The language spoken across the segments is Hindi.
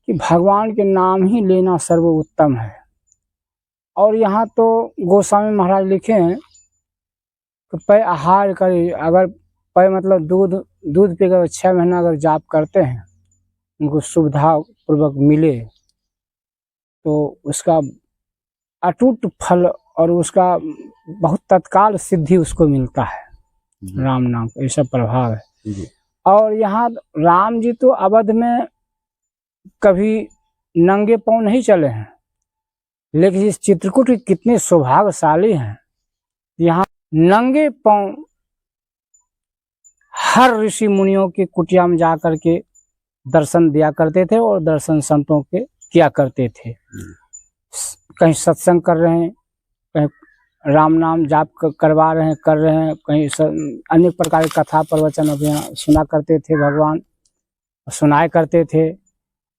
कि भगवान के नाम ही लेना सर्वोत्तम है। और यहाँ तो गोस्वामी महाराज लिखे हैं कि पै आहार करे, अगर पै मतलब दूध पे अगर 6 महीना अगर जाप करते हैं, उनको सुविधा पूर्वक मिले तो उसका अटूट फल और उसका बहुत तत्काल सिद्धि उसको मिलता है। राम नाम का ऐसा प्रभाव है। और यहाँ राम जी तो अवध में कभी नंगे पांव नहीं चले हैं, लेकिन इस चित्रकूट कितने सौभाग्यशाली हैं। यहाँ नंगे पांव हर ऋषि मुनियों की कुटिया में जा करके दर्शन दिया करते थे और दर्शन संतों के किया करते थे। कहीं सत्संग कर रहे हैं, कहीं राम नाम जाप करवा रहे हैं, कर रहे हैं, कहीं अनेक प्रकार की कथा प्रवचन अपने सुना करते थे, भगवान सुनाया करते थे।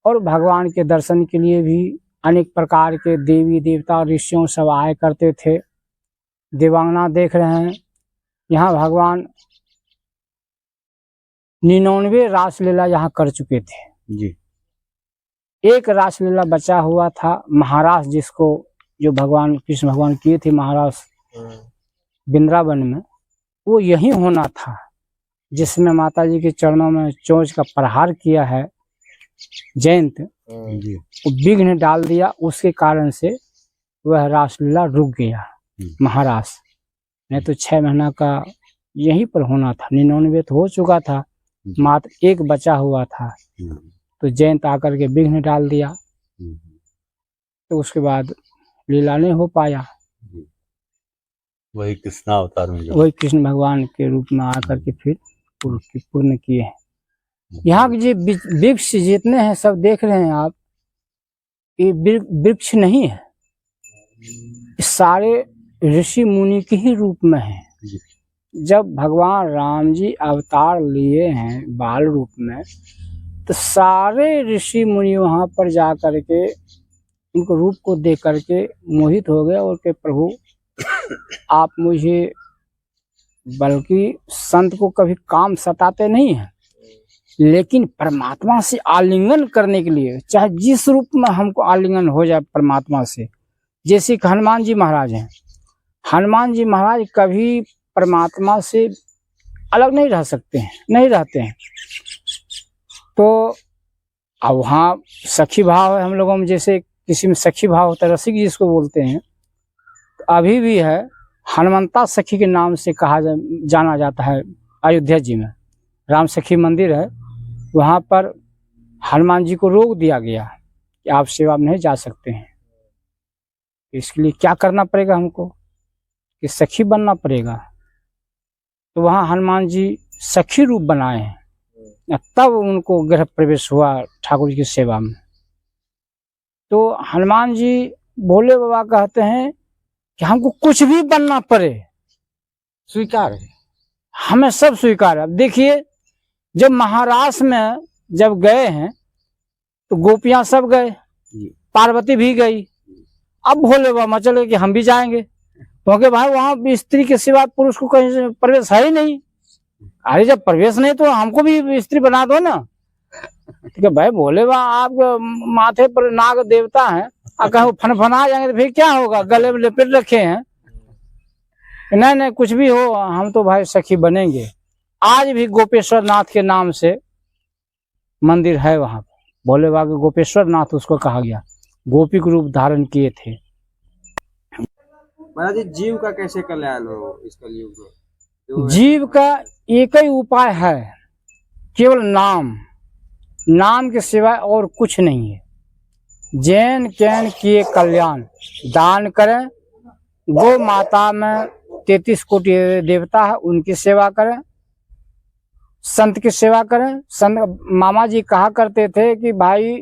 और भगवान के दर्शन के लिए भी अनेक प्रकार के देवी देवता और ऋषियों सब आया करते थे। देवांगना देख रहे हैं, यहाँ भगवान 99 रासलीला यहाँ कर चुके थे जी। एक रासलीला बचा हुआ था महारास, जिसको जो भगवान कृष्ण भगवान किए थे महारास वृंदावन में, वो यही होना था, जिसमें माता जी के चरणों में चोंच का प्रहार किया है जयंत, वो विघ्न डाल दिया। उसके कारण से वह रासलीला रुक गया महारास, नहीं तो 6 महीना का यहीं पर होना था। 99 तो हो चुका था, मात्र एक बचा हुआ था, तो जयंत आकर के विघ्न डाल दिया, तो उसके बाद लीला नहीं हो पाया। वही कृष्ण अवतार में, वही कृष्ण भगवान के रूप में आकर के फिर पूर्ण किए हैं। यहाँ के जो वृक्ष जितने हैं सब देख रहे हैं आप, ये वृक्ष नहीं है, सारे ऋषि मुनि के ही रूप में है। जब भगवान राम जी अवतार लिए हैं बाल रूप में, तो सारे ऋषि मुनि वहां पर जा करके उनको रूप को देख करके मोहित हो गए और के प्रभु आप मुझे, बल्कि संत को कभी काम सताते नहीं हैं, लेकिन परमात्मा से आलिंगन करने के लिए चाहे जिस रूप में हमको आलिंगन हो जाए परमात्मा से, जैसे कि हनुमान जी महाराज हैं, हनुमान जी महाराज कभी परमात्मा से अलग नहीं रह सकते हैं, नहीं रहते हैं। तो अब वहाँ सखी भाव है हम लोगों में, जैसे किसी में सखी भाव होता है, रसिक जिसको बोलते हैं, तो अभी भी है, हनुमंता सखी के नाम से जाना जाता है। अयोध्या जी में राम सखी मंदिर है, वहाँ पर हनुमान जी को रोक दिया गया कि आप सेवा में नहीं जा सकते हैं। इसके लिए क्या करना पड़ेगा हमको कि सखी बनना पड़ेगा। तो वहाँ हनुमान जी सखी रूप बनाए हैं, तब उनको गृह प्रवेश हुआ ठाकुर जी की सेवा में। तो हनुमान जी भोले बाबा कहते हैं कि हमको कुछ भी बनना पड़े स्वीकार है, हमें सब स्वीकार है। अब देखिए, जब महाराष्ट्र में जब गए हैं तो गोपियां सब गए, पार्वती भी गई। अब भोले बाबा चले कि हम भी जाएंगे, क्योंकि भाई वहां स्त्री के सिवा पुरुष को कहीं प्रवेश है ही नहीं। अरे जब प्रवेश नहीं तो हमको भी स्त्री बना दो ना। ठीक है भाई, भोले बाबा आपके माथे पर नाग देवता है, कहीं फनफना जाएंगे तो फिर क्या होगा, गले में लपेट रखे हैं। नहीं नहीं, कुछ भी हो, हम तो भाई सखी बनेंगे। आज भी गोपेश्वर नाथ के नाम से मंदिर है वहां पर, भोले बाबा के गोपेश्वर नाथ उसको कहा गया, गोपी के रूप धारण किए थे। महाराज, जीव का कैसे कल्याण हो इस कलयुग में? जीव का एक ही उपाय है, केवल नाम, नाम के सिवाय और कुछ नहीं है। जैन कैन किए कल्याण, दान करें, गो माता में 33 कोटि देवता है उनकी सेवा करें, संत की सेवा करें। संत मामा जी कहा करते थे कि भाई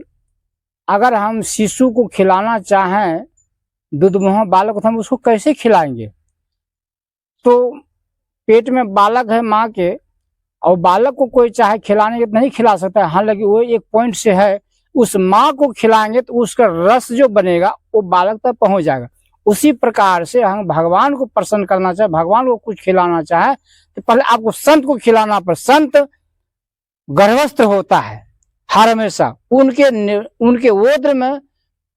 अगर हम शिशु को खिलाना चाहें, दूधमुहा बालक, तो हम उसको कैसे खिलाएंगे? तो पेट में बालक है माँ के, और बालक को कोई चाहे खिलाने के नहीं खिला सकता है। हालांकि वो एक पॉइंट से है, उस माँ को खिलाएंगे तो उसका रस जो बनेगा वो बालक तक पहुंच जाएगा। उसी प्रकार से हम भगवान को प्रसन्न करना चाहे, भगवान को कुछ खिलाना चाहे, तो पहले आपको संत को खिलाना पर। संत गर्भस्थ होता है, हर हमेशा उनके ओद्र में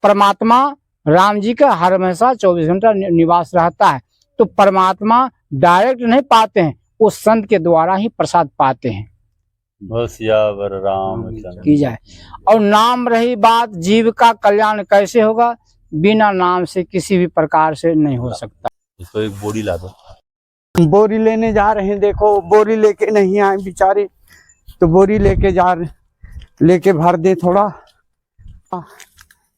परमात्मा राम जी का हर हमेशा 24 घंटा निवास रहता है। तो परमात्मा डायरेक्ट नहीं पाते हैं, वो संत के द्वारा ही प्रसाद पाते हैं। बस यावर राम की जाए। और नाम रही बात, जीव का कल्याण कैसे होगा? बिना नाम से किसी भी प्रकार से नहीं हो सकता। इसको एक बोरी ला दो। बोरी लेने जा रहे हैं, देखो बोरी लेके नहीं आए बेचारे, तो बोरी लेके भर दे थोड़ा।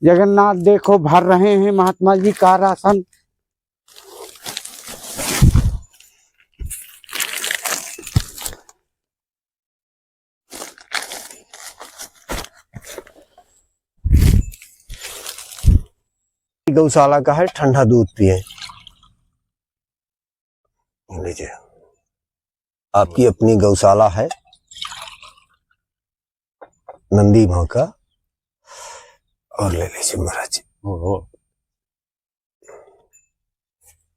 जगन्नाथ देखो भर रहे हैं महात्मा जी का राशन। गौशाला का है, ठंडा दूध पिए। लीजिए, आपकी अपनी गौशाला है नंदी भाव का, और ले लीजिए महाराज जी।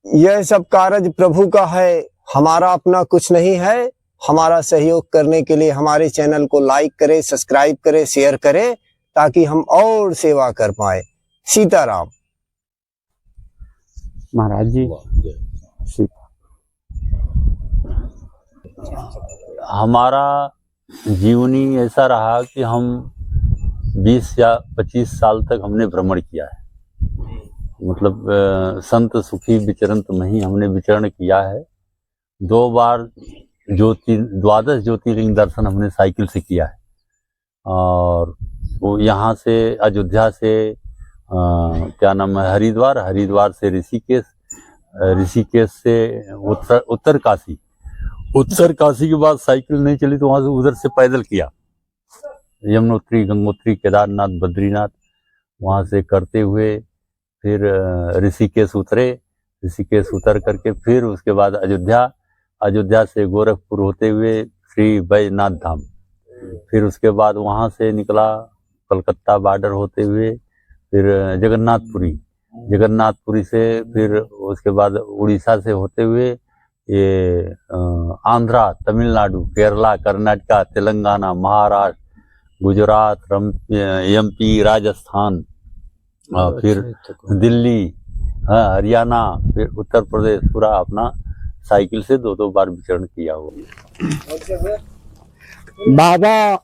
यह सब कार्य प्रभु का है, हमारा अपना कुछ नहीं है। हमारा सहयोग करने के लिए हमारे चैनल को लाइक करें, सब्सक्राइब करें, शेयर करें, ताकि हम और सेवा कर पाए। सीताराम। महाराज जी हमारा जीवनी ऐसा रहा कि हम 20 या 25 साल तक हमने भ्रमण किया है। मतलब संत सुखी विचरण में ही हमने विचरण किया है। 2 बार द्वादश ज्योतिर्लिंग दर्शन हमने साइकिल से किया है। और वो यहाँ से अयोध्या से क्या नाम है, हरिद्वार से ऋषिकेश से उत्तर काशी के बाद साइकिल नहीं चली तो वहां से उधर से पैदल किया। यमुनोत्री, गंगोत्री, केदारनाथ, बद्रीनाथ, वहां से करते हुए फिर ऋषिकेश उतर करके फिर उसके बाद अयोध्या से गोरखपुर होते हुए श्री बैजनाथ धाम, फिर उसके बाद वहां से निकला कलकत्ता बॉर्डर होते हुए फिर जगन्नाथपुरी से फिर उसके बाद उड़ीसा से होते हुए ये आंध्रा, तमिलनाडु, केरला, कर्नाटका, तेलंगाना, महाराष्ट्र, गुजरात, एमपी, राजस्थान, फिर दिल्ली, हरियाणा, फिर उत्तर प्रदेश, पूरा अपना साइकिल से 2 बार विचरण किया हुआ। बाबा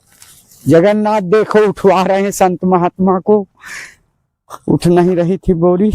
जगन्नाथ देखो उठवा रहे हैं संत महात्मा को, उठ नहीं रही थी बोरी।